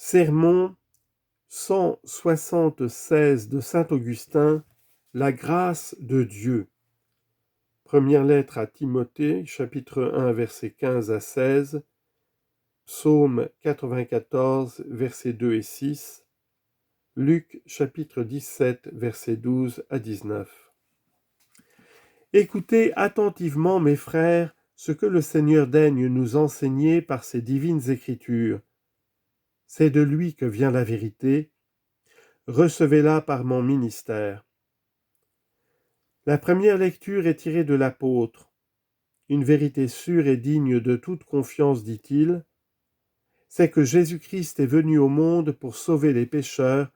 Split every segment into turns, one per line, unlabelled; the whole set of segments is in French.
Sermon 176 de saint Augustin, la grâce de Dieu. Première lettre à Timothée, chapitre 1, versets 15 à 16, psaume 94, versets 2 et 6, Luc, chapitre 17, versets 12 à 19. Écoutez attentivement, mes frères, ce que le Seigneur daigne nous enseigner par ses divines écritures. C'est de lui que vient la vérité. Recevez-la par mon ministère. La première lecture est tirée de l'apôtre. Une vérité sûre et digne de toute confiance, dit-il, c'est que Jésus-Christ est venu au monde pour sauver les pécheurs,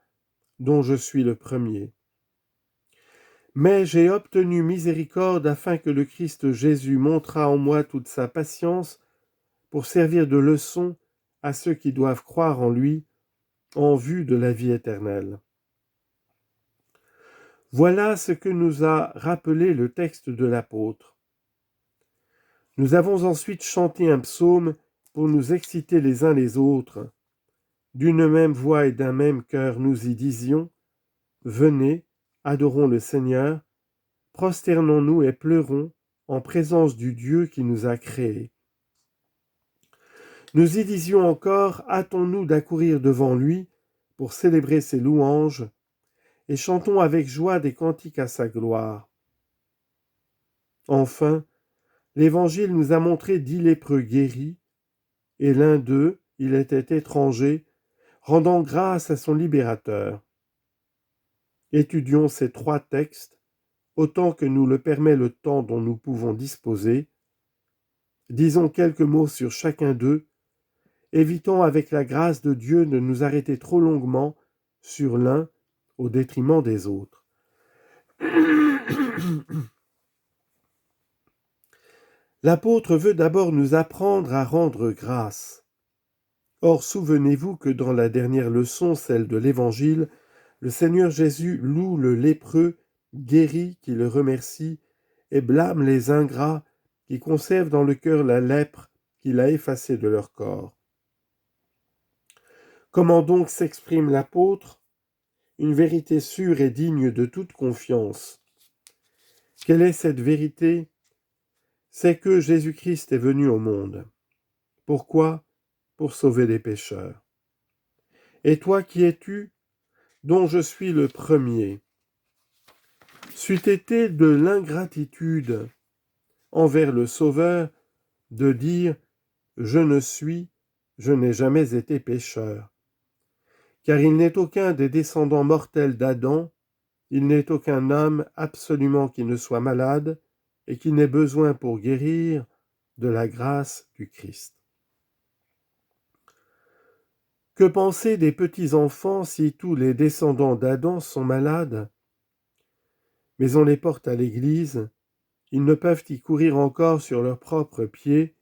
dont je suis le premier. Mais j'ai obtenu miséricorde afin que le Christ Jésus montrât en moi toute sa patience pour servir de leçon à ceux qui doivent croire en lui en vue de la vie éternelle. Voilà ce que nous a rappelé le texte de l'apôtre. Nous avons ensuite chanté un psaume pour nous exciter les uns les autres. D'une même voix et d'un même cœur, nous y disions « Venez, adorons le Seigneur, prosternons-nous et pleurons en présence du Dieu qui nous a créés. » Nous y disions encore « Hâtons-nous d'accourir devant lui pour célébrer ses louanges et chantons avec joie des cantiques à sa gloire. » Enfin, l'Évangile nous a montré 10 lépreux guéris, et l'un d'eux, il était étranger, rendant grâce à son libérateur. Étudions ces 3 textes, autant que nous le permet le temps dont nous pouvons disposer. Disons quelques mots sur chacun d'eux, évitons avec la grâce de Dieu de nous arrêter trop longuement sur l'un au détriment des autres. L'apôtre veut d'abord nous apprendre à rendre grâce. Or, souvenez-vous que dans la dernière leçon, celle de l'Évangile, le Seigneur Jésus loue le lépreux, guéri, qui le remercie, et blâme les ingrats qui conservent dans le cœur la lèpre qu'il a effacée de leur corps. Comment donc s'exprime l'apôtre ? Une vérité sûre et digne de toute confiance. Quelle est cette vérité ? C'est que Jésus-Christ est venu au monde. Pourquoi ? Pour sauver les pécheurs. Et toi, qui es-tu ? Dont je suis le premier. C'eût été de l'ingratitude envers le Sauveur de dire « Je n'ai jamais été pécheur ». Car il n'est aucun des descendants mortels d'Adam, il n'est aucun homme absolument qui ne soit malade et qui n'ait besoin pour guérir de la grâce du Christ. Que penser des petits-enfants si tous les descendants d'Adam sont malades ? Mais on les porte à l'église, ils ne peuvent y courir encore sur leurs propres pieds,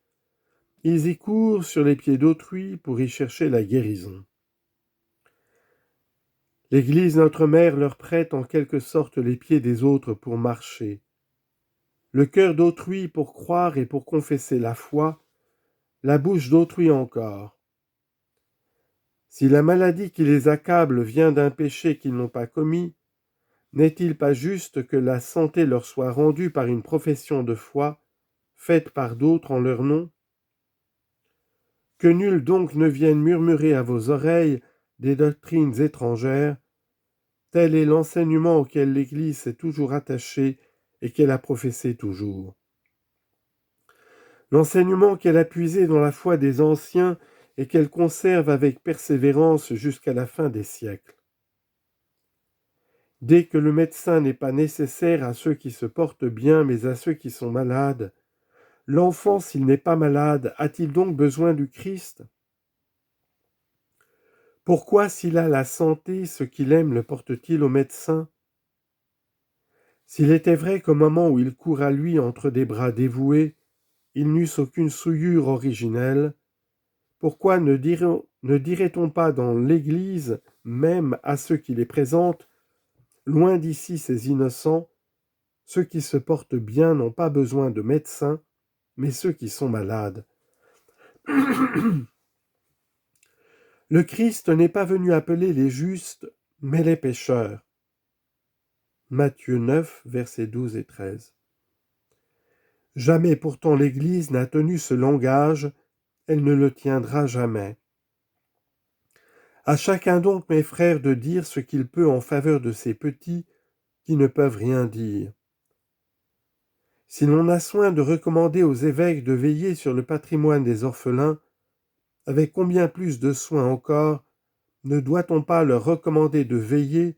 ils y courent sur les pieds d'autrui pour y chercher la guérison. L'Église, notre mère, leur prête en quelque sorte les pieds des autres pour marcher, le cœur d'autrui pour croire et pour confesser la foi, la bouche d'autrui encore. Si la maladie qui les accable vient d'un péché qu'ils n'ont pas commis, n'est-il pas juste que la santé leur soit rendue par une profession de foi, faite par d'autres en leur nom ? Que nul donc ne vienne murmurer à vos oreilles des doctrines étrangères, tel est l'enseignement auquel l'Église s'est toujours attachée et qu'elle a professé toujours. L'enseignement qu'elle a puisé dans la foi des anciens et qu'elle conserve avec persévérance jusqu'à la fin des siècles. Dès que le médecin n'est pas nécessaire à ceux qui se portent bien, mais à ceux qui sont malades, l'enfant, s'il n'est pas malade, a-t-il donc besoin du Christ ? Pourquoi, s'il a la santé, ce qu'il aime le porte-t-il au médecin ? S'il était vrai qu'au moment où il court à lui entre des bras dévoués, ils n'eussent aucune souillure originelle, pourquoi ne dirait-on pas dans l'Église, même à ceux qui les présentent, loin d'ici ces innocents, ceux qui se portent bien n'ont pas besoin de médecins, mais ceux qui sont malades. Le Christ n'est pas venu appeler les justes, mais les pécheurs. Matthieu 9, versets 12 et 13. Jamais pourtant l'Église n'a tenu ce langage, elle ne le tiendra jamais. À chacun donc, mes frères, de dire ce qu'il peut en faveur de ces petits qui ne peuvent rien dire. Si l'on a soin de recommander aux évêques de veiller sur le patrimoine des orphelins, avec combien plus de soin encore ne doit-on pas leur recommander de veiller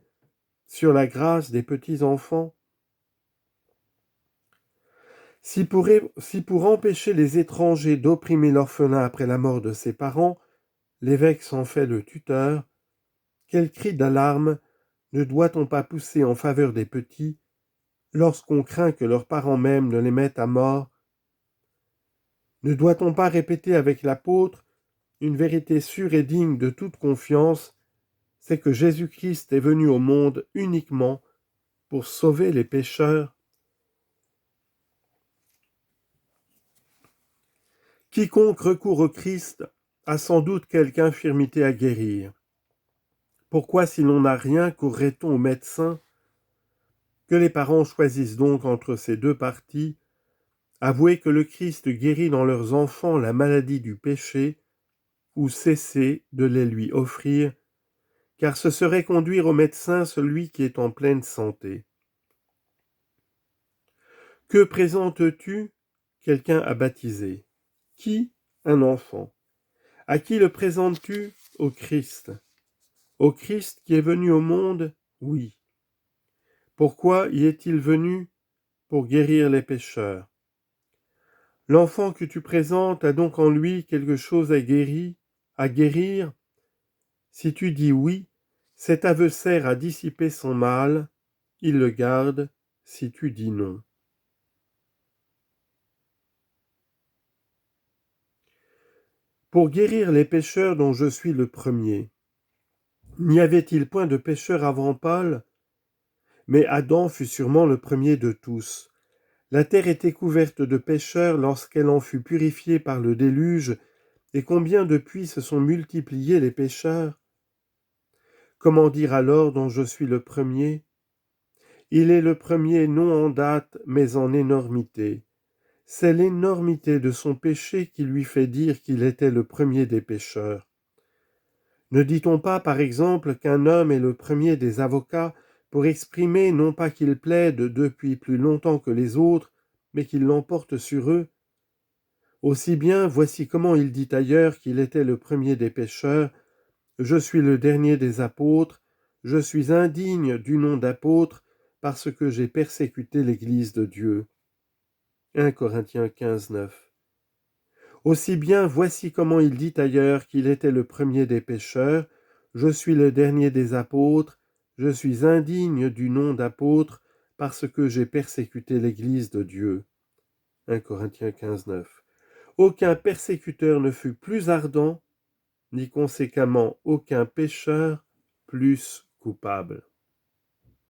sur la grâce des petits-enfants ? Si pour empêcher les étrangers d'opprimer l'orphelin après la mort de ses parents, l'évêque s'en fait le tuteur, quel cri d'alarme ne doit-on pas pousser en faveur des petits lorsqu'on craint que leurs parents même ne les mettent à mort? Ne doit-on pas répéter avec l'apôtre une vérité sûre et digne de toute confiance, c'est que Jésus-Christ est venu au monde uniquement pour sauver les pécheurs? Quiconque recourt au Christ a sans doute quelque infirmité à guérir. Pourquoi, si l'on n'a rien, courrait-on au médecin? Que les parents choisissent donc entre ces deux partis, avouer que le Christ guérit dans leurs enfants la maladie du péché, ou cesser de les lui offrir, car ce serait conduire au médecin celui qui est en pleine santé. Que présentes-tu? Quelqu'un à baptiser. Qui? Un enfant. À qui le présentes-tu? Au Christ. Au Christ qui est venu au monde? Oui. Pourquoi y est-il venu? Pour guérir les pécheurs. L'enfant que tu présentes a donc en lui quelque chose à guérir? Si tu dis oui, cet aveu sert à dissiper son mal, il le garde. Si tu dis non. Pour guérir les pécheurs dont je suis le premier. N'y avait-il point de pécheurs avant Paul? Mais Adam fut sûrement le premier de tous. La terre était couverte de pécheurs lorsqu'elle en fut purifiée par le déluge, et combien depuis se sont multipliés les pécheurs? Comment dire alors dont je suis le premier? Il est le premier non en date, mais en énormité. C'est l'énormité de son péché qui lui fait dire qu'il était le premier des pécheurs. Ne dit-on pas, par exemple, qu'un homme est le premier des avocats pour exprimer non pas qu'il plaide depuis plus longtemps que les autres, mais qu'il l'emporte sur eux? Aussi bien, voici comment il dit ailleurs qu'il était le premier des pécheurs: « Je suis le dernier des apôtres, je suis indigne du nom d'apôtre, parce que j'ai persécuté l'Église de Dieu. » 1 Corinthiens 15, 9. Aussi bien, voici comment il dit ailleurs qu'il était le premier des pécheurs: « Je suis le dernier des apôtres, je suis indigne du nom d'apôtre, parce que j'ai persécuté l'Église de Dieu. » 1 Corinthiens 15, 9. Aucun persécuteur ne fut plus ardent, ni conséquemment aucun pécheur plus coupable.